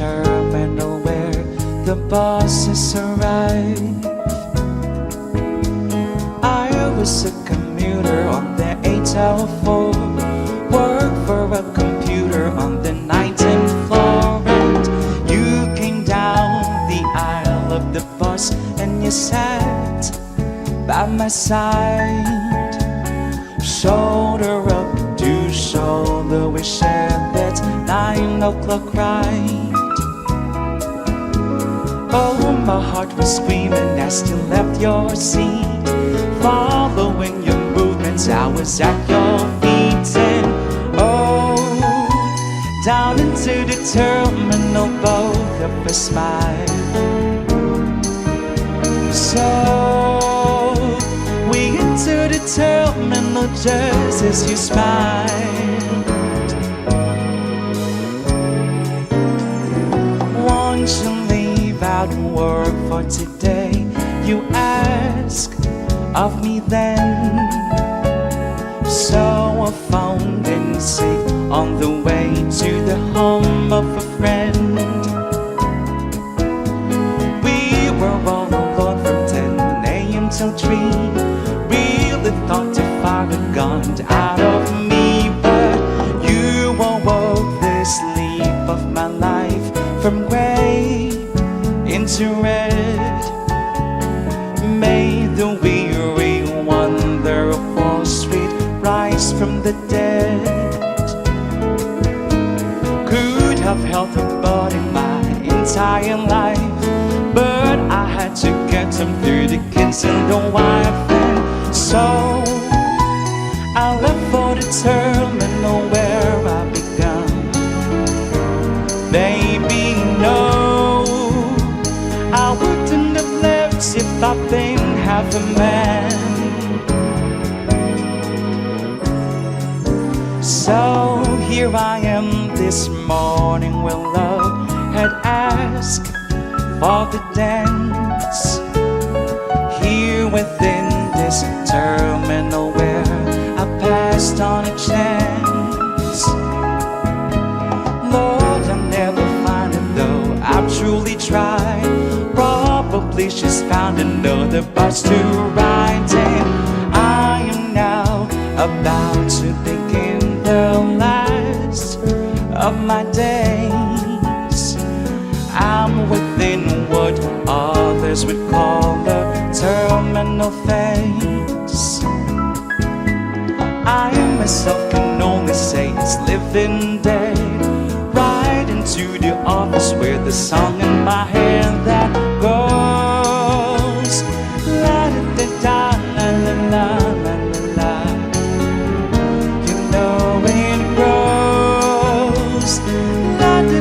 terminal where the buses arrive. I was a commuter on the 804, worked for a computer on the 19th floor, and you came down the aisle of the bus and you sat by my side, shoulder up to shoulder. We shared that 9 o'clock ride. Oh, my heart was screaming as you left your seat, following your movements. I was at your feet, and oh, down into the terminal both of us smiled. So we entered the terminal just as you smiled. Won't you leave out work for today? You ask of me then. So I found in sick on the way to the home of a friend. We were all alone from 10 a.m. till 3. Really thought the fire had gone out of me, but you awoke the sleep of my life from gray into red. Made the weary wonder of Wall Street rise from the dead. Could have held her body my entire life, but I had to get them through the kids and the wife. And so I left for the terminal where I began. Baby, no, I wouldn't have left if I'd been half a man. So here I am this morning where love had asked for the dance, here within this terminal where I passed on a chance. Lord, I'll never find it though I've truly tried. Probably she's found another bus to ride, and I am now about to begin the last of my days. I'm within what others would call a terminal phase. I myself can only say it's living dead. Right into the office where the song in my head that goes la da da la la la la la. You know it goes la da